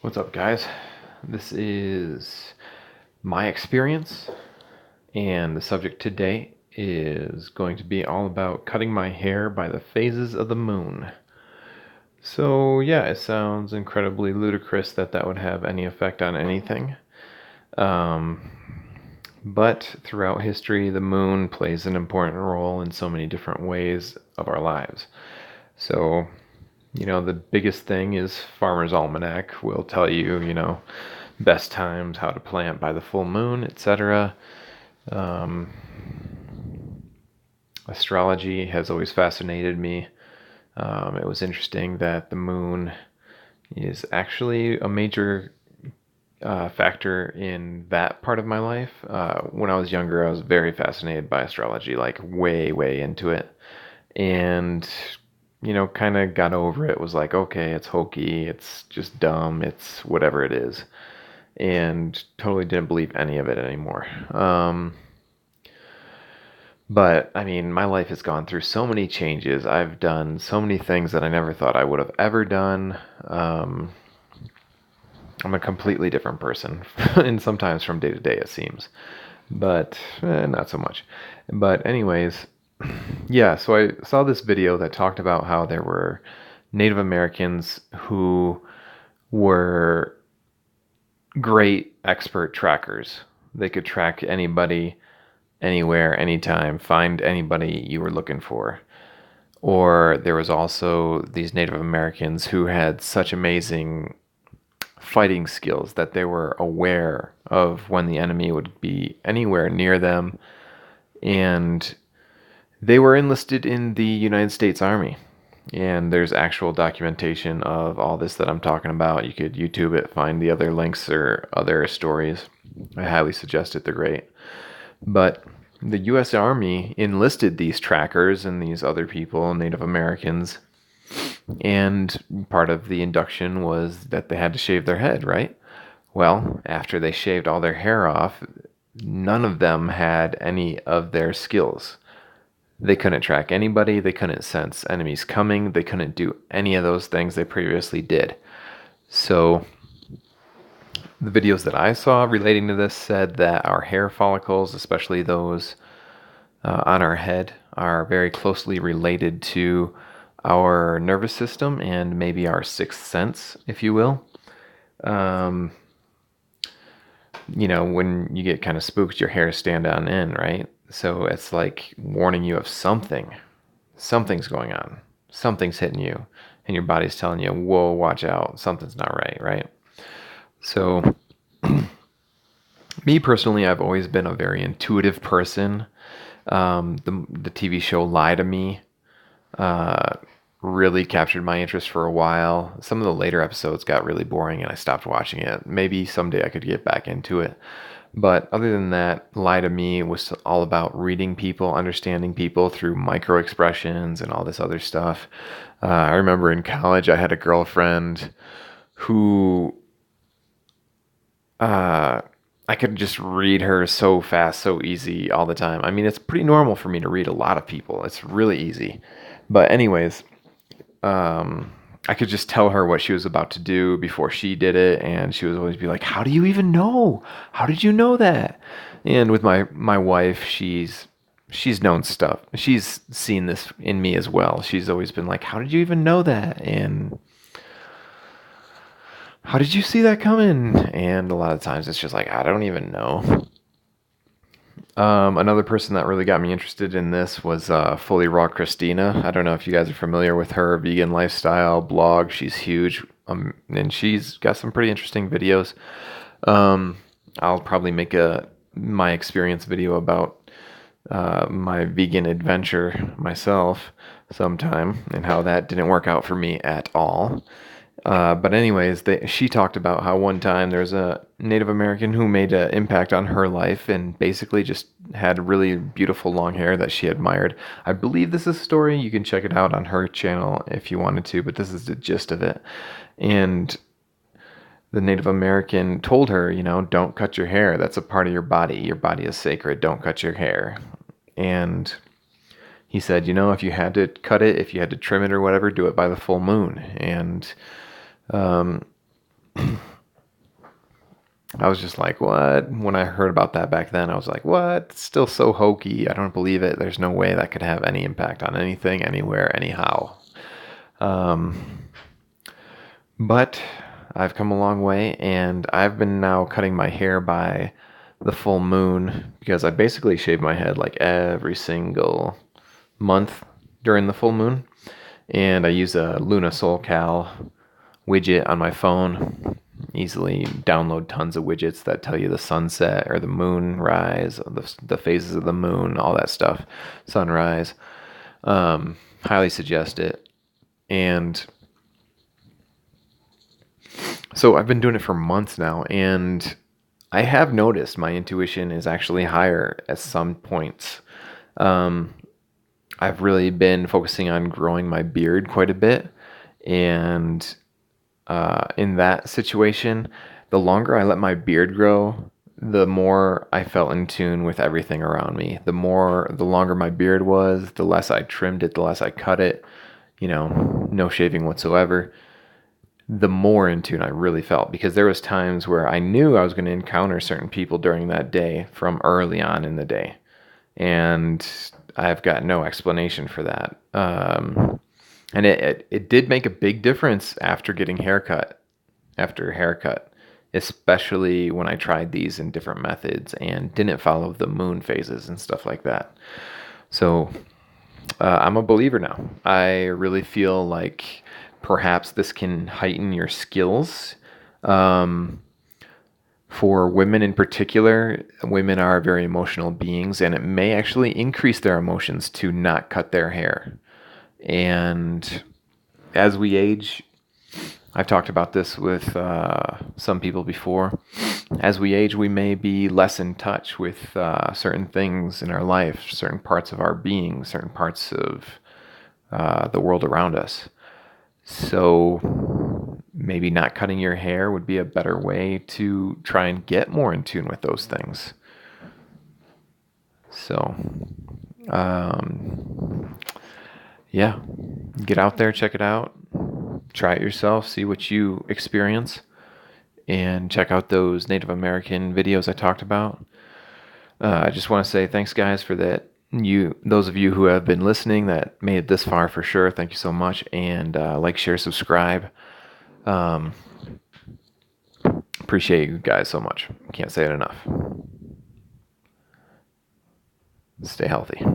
What's up, guys? This is my experience, and the subject today is going to be all about cutting my hair by the phases of the moon. So, yeah, it sounds incredibly ludicrous that would have any effect on anything. Um, but throughout history, the moon plays an important role in so many different ways of our lives. So, the biggest thing is Farmer's Almanac will tell you, best times, how to plant by the full moon, etc. Um, Astrology has always fascinated me. It was interesting that the moon is actually a major factor in that part of my life. When I was younger, I was very fascinated by astrology, like way, way into it. And kind of got over it. Was like, okay, it's hokey, it's just dumb, it's whatever it is, and totally didn't believe any of it anymore. But I mean, my life has gone through so many changes. I've done so many things that I never thought I would have ever done. I'm a completely different person, and sometimes from day to day it seems, but not so much. But anyways, yeah, so I saw this video that talked about how there were Native Americans who were great expert trackers. They could track anybody, anywhere, anytime, find anybody you were looking for. Or there was also these Native Americans who had such amazing fighting skills that they were aware of when the enemy would be anywhere near them, and they were enlisted in the United States Army. And there's actual documentation of all this that I'm talking about. You could YouTube it, find the other links or other stories. I highly suggest it, they're great. But the US Army enlisted these trackers and these other people, Native Americans, and part of the induction was that they had to shave their head, right? Well, after they shaved all their hair off, none of them had any of their skills. They couldn't track anybody, they couldn't sense enemies coming, they couldn't do any of those things they previously did. So, the videos that I saw relating to this said that our hair follicles, especially those on our head, are very closely related to our nervous system and maybe our sixth sense, if you will. When you get kind of spooked, your hairs stand on end, right? So it's like warning you of something. Something's going on. Something's hitting you. And your body's telling you, whoa, watch out. Something's not right, right? So, me personally, I've always been a very intuitive person. The TV show Lie to Me really captured my interest for a while. Some of the later episodes got really boring and I stopped watching it. Maybe someday I could get back into it. But other than that, Lie to Me was all about reading people, understanding people through micro expressions and all this other stuff. I remember in college I had a girlfriend who I could just read her so fast, so easy all the time. I mean, it's pretty normal for me to read a lot of people. It's really easy. But anyways, I could just tell her what she was about to do before she did it, and she would always be like, "How do you even know? How did you know that?" And with my wife, she's known stuff. She's seen this in me as well. She's always been like, "How did you even know that?" And "How did you see that coming?" And a lot of times it's just like, I don't even know. Another person that really got me interested in this was Fully Raw Christina. I don't know if you guys are familiar with her vegan lifestyle blog. She's huge, and she's got some pretty interesting videos. I'll probably make my experience video about my vegan adventure myself sometime and how that didn't work out for me at all. But anyways, she talked about how one time there's a Native American who made an impact on her life and basically just had really beautiful long hair that she admired. I believe this is a story. You can check it out on her channel if you wanted to, but this is the gist of it. And the Native American told her, don't cut your hair. That's a part of your body. Your body is sacred. Don't cut your hair. And he said, if you had to cut it, if you had to trim it or whatever, do it by the full moon. And I was just like, what? When I heard about that back then, I was like, what? It's still so hokey. I don't believe it. There's no way that could have any impact on anything, anywhere, anyhow. Um, but I've come a long way, and I've been now cutting my hair by the full moon because I basically shave my head like every single month during the full moon. And I use a Luna SoulCal widget on my phone. Easily download tons of widgets that tell you the sunset or the moon rise, the phases of the moon, all that stuff, sunrise. Highly suggest it. And so I've been doing it for months now, and I have noticed my intuition is actually higher at some points. Um, I've really been focusing on growing my beard quite a bit, and in that situation, the longer I let my beard grow, the more I felt in tune with everything around me. The longer my beard was, the less I trimmed it, the less I cut it, no shaving whatsoever, the more in tune I really felt, because there was times where I knew I was going to encounter certain people during that day from early on in the day, and I've got no explanation for that. And it did make a big difference after haircut, especially when I tried these in different methods and didn't follow the moon phases and stuff like that. So I'm a believer now. I really feel like perhaps this can heighten your skills. Um, for women in particular, women are very emotional beings, and it may actually increase their emotions to not cut their hair. And as we age, I've talked about this with some people before. As we age, we may be less in touch with certain things in our life, certain parts of our being, certain parts of the world around us. So maybe not cutting your hair would be a better way to try and get more in tune with those things. So, yeah, get out there, check it out, try it yourself, see what you experience, and check out those Native American videos I talked about. I just want to say thanks, guys, for that. Those of you who have been listening that made it this far, for sure, thank you so much. And like, share, subscribe. Um, appreciate you guys so much. Can't say it enough. Stay healthy.